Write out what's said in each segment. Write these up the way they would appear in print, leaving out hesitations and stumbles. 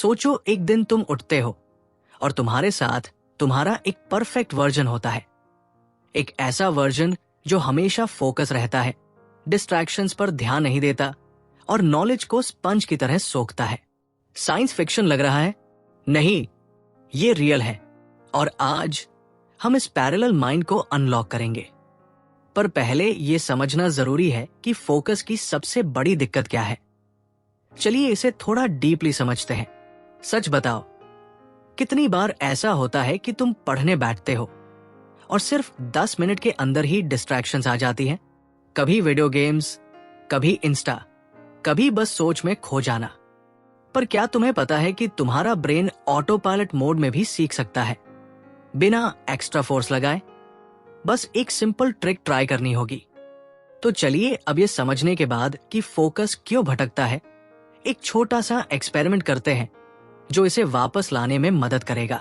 सोचो एक दिन तुम उठते हो और तुम्हारे साथ तुम्हारा एक परफेक्ट वर्जन होता है। एक ऐसा वर्जन जो हमेशा फोकस रहता है, डिस्ट्रैक्शंस पर ध्यान नहीं देता और नॉलेज को स्पंज की तरह सोखता है। साइंस फिक्शन लग रहा है? नहीं, ये रियल है। और आज हम इस पैरेलल माइंड को अनलॉक करेंगे। पर पहले यह समझना जरूरी है कि फोकस की सबसे बड़ी दिक्कत क्या है। चलिए इसे थोड़ा डीपली समझते हैं। सच बताओ, कितनी बार ऐसा होता है कि तुम पढ़ने बैठते हो और सिर्फ 10 मिनट के अंदर ही डिस्ट्रैक्शंस आ जाती हैं? कभी वीडियो गेम्स, कभी इंस्टा, कभी बस सोच में खो जाना। पर क्या तुम्हें पता है कि तुम्हारा ब्रेन ऑटो पायलट मोड में भी सीख सकता है, बिना एक्स्ट्रा फोर्स लगाए? बस एक सिंपल ट्रिक ट्राई करनी होगी। तो चलिए अब ये समझने के बाद कि फोकस क्यों भटकता है, एक छोटा सा एक्सपेरिमेंट करते हैं जो इसे वापस लाने में मदद करेगा।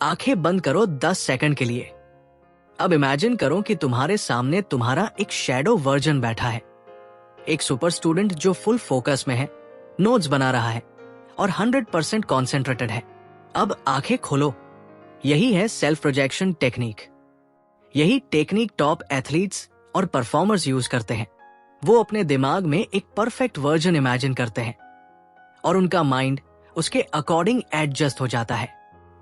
आंखें बंद करो 10 सेकंड के लिए। अब इमेजिन करो कि तुम्हारे सामने तुम्हारा एक शैडो वर्जन बैठा है, एक सुपर स्टूडेंट जो फुल फोकस में है, नोट्स बना रहा है और 100% कॉन्सेंट्रेटेड है। अब आंखें खोलो। यही है सेल्फ प्रोजेक्शन टेक्निक। यही टेक्निक टॉप एथलीट्स और परफॉर्मर्स यूज करते हैं। वो अपने दिमाग में एक परफेक्ट वर्जन इमेजिन करते हैं और उनका माइंड उसके अकॉर्डिंग एडजस्ट हो जाता है।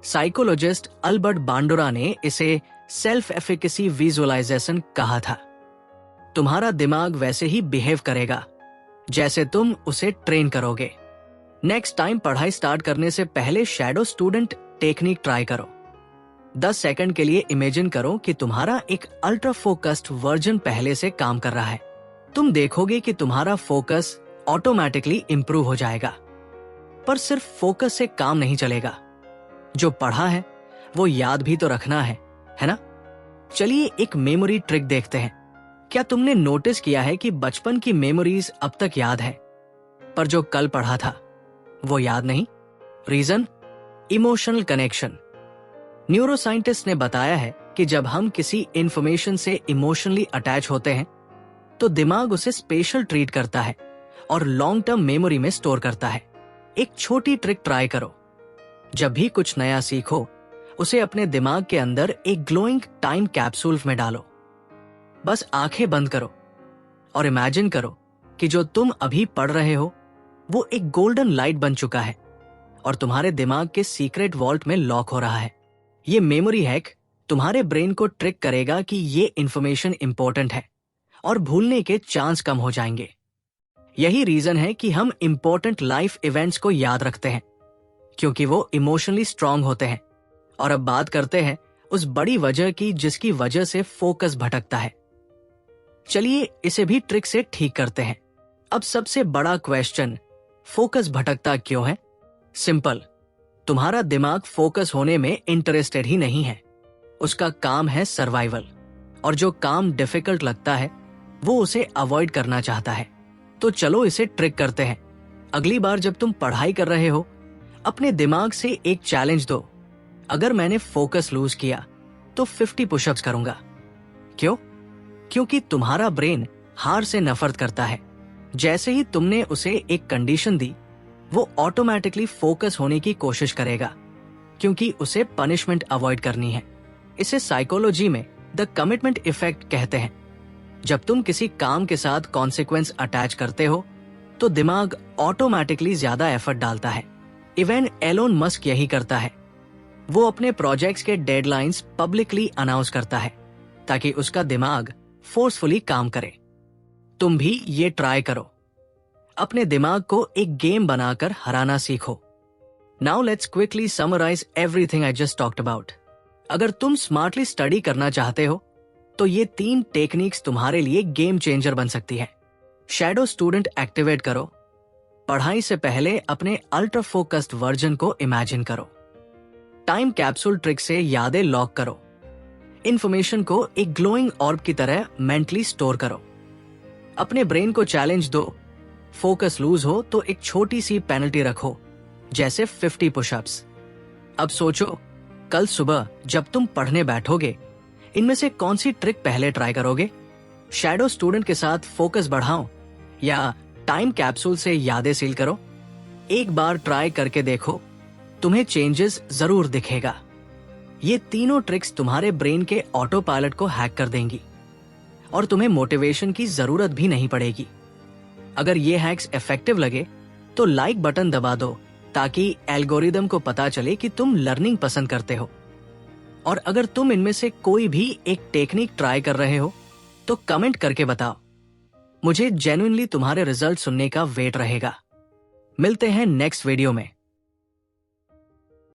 साइकोलॉजिस्ट अल्बर्ट बांडोरा ने इसे सेल्फ एफिकेसी विजुअलाइजेशन कहा था। तुम्हारा दिमाग वैसे ही बिहेव करेगा जैसे तुम उसे ट्रेन करोगे। नेक्स्ट टाइम पढ़ाई स्टार्ट करने से पहले शैडो स्टूडेंट टेक्निक ट्राई करो। 10 सेकंड के लिए इमेजिन करो कि तुम्हारा एक अल्ट्रा फोकस्ड वर्जन पहले से काम कर रहा है। तुम देखोगे कि तुम्हारा फोकस ऑटोमेटिकली इंप्रूव हो जाएगा। पर सिर्फ फोकस से काम नहीं चलेगा। जो पढ़ा है वो याद भी तो रखना है ना? चलिए एक मेमोरी ट्रिक देखते हैं। क्या तुमने नोटिस किया है कि बचपन की मेमोरीज अब तक याद है, पर जो कल पढ़ा था वो याद नहीं? रीजन? Emotional connection. न्यूरोसाइंटिस्ट ने बताया है कि जब हम किसी इंफॉर्मेशन से इमोशनली अटैच होते हैं तो दिमाग उसे स्पेशल ट्रीट करता है और लॉन्ग टर्म मेमोरी में स्टोर करता है। एक छोटी ट्रिक ट्राई करो। जब भी कुछ नया सीखो, उसे अपने दिमाग के अंदर एक ग्लोइंग टाइम कैप्सूल में डालो। बस आंखें बंद करो और इमेजिन करो कि जो तुम अभी पढ़ रहे हो वो एक गोल्डन लाइट बन चुका है और तुम्हारे दिमाग के सीक्रेट वॉल्ट में लॉक हो रहा है। ये मेमोरी हैक तुम्हारे ब्रेन को ट्रिक करेगा कि ये इंफॉर्मेशन इंपॉर्टेंट है और भूलने के चांस कम हो जाएंगे। यही रीजन है कि हम इंपॉर्टेंट लाइफ इवेंट्स को याद रखते हैं, क्योंकि वो इमोशनली स्ट्रांग होते हैं। और अब बात करते हैं उस बड़ी वजह की जिसकी वजह से फोकस भटकता है। चलिए इसे भी ट्रिक से ठीक करते हैं। अब सबसे बड़ा क्वेश्चन, फोकस भटकता क्यों है? सिंपल, तुम्हारा दिमाग फोकस होने में इंटरेस्टेड ही नहीं है। उसका काम है सर्वाइवल, और जो काम डिफिकल्ट लगता है वो उसे अवॉइड करना चाहता है। तो चलो इसे ट्रिक करते हैं। अगली बार जब तुम पढ़ाई कर रहे हो, अपने दिमाग से एक चैलेंज दो। अगर मैंने फोकस लूज किया तो 50 पुशअप्स करूंगा। क्यों? क्योंकि तुम्हारा ब्रेन हार से नफरत करता है। जैसे ही तुमने उसे एक कंडीशन दी, वो ऑटोमेटिकली फोकस होने की कोशिश करेगा, क्योंकि उसे पनिशमेंट अवॉइड करनी है। इसे साइकोलॉजी में द कमिटमेंट इफेक्ट कहते हैं। जब तुम किसी काम के साथ कॉन्सिक्वेंस अटैच करते हो तो दिमाग ऑटोमेटिकली ज्यादा एफर्ट डालता है। इवन एलोन मस्क यही करता है। वो अपने प्रोजेक्ट्स के डेडलाइंस पब्लिकली अनाउंस करता है ताकि उसका दिमाग फोर्सफुली काम करे। तुम भी ये ट्राई करो। अपने दिमाग को एक गेम बनाकर हराना सीखो। Now let's quickly summarise everything I just talked about. अगर तुम स्मार्टली स्टडी करना चाहते हो तो ये 3 टेक्निक्स तुम्हारे लिए गेम चेंजर बन सकती है। शैडो स्टूडेंट एक्टिवेट करो। पढ़ाई से पहले अपने अल्ट्रा फोकस्ड वर्जन को इमेजिन करो। टाइम कैप्सूल ट्रिक से यादें लॉक करो। इंफॉर्मेशन को एक ग्लोइंग ऑर्ब की तरह मेंटली स्टोर करो। अपने ब्रेन को चैलेंज दो। फोकस लूज हो तो एक छोटी सी पेनल्टी रखो, जैसे 50 पुशअप्स। अब सोचो, कल सुबह जब तुम पढ़ने बैठोगे, इनमें से कौन सी ट्रिक पहले ट्राई करोगे? शैडो स्टूडेंट के साथ फोकस बढ़ाओ या टाइम कैप्सूल से यादें सील करो? एक बार ट्राई करके देखो, तुम्हें चेंजेस जरूर दिखेगा। ये तीनों ट्रिक्स तुम्हारे ब्रेन के ऑटो पायलट को हैक कर देंगी और तुम्हें मोटिवेशन की जरूरत भी नहीं पड़ेगी। अगर ये हैक्स इफेक्टिव लगे तो लाइक बटन दबा दो ताकि एल्गोरिदम को पता चले कि तुम लर्निंग पसंद करते हो। और अगर तुम इनमें से कोई भी एक टेक्निक ट्राई कर रहे हो तो कमेंट करके बताओ। मुझे जेन्युइनली तुम्हारे रिजल्ट सुनने का वेट रहेगा। मिलते हैं नेक्स्ट वीडियो में।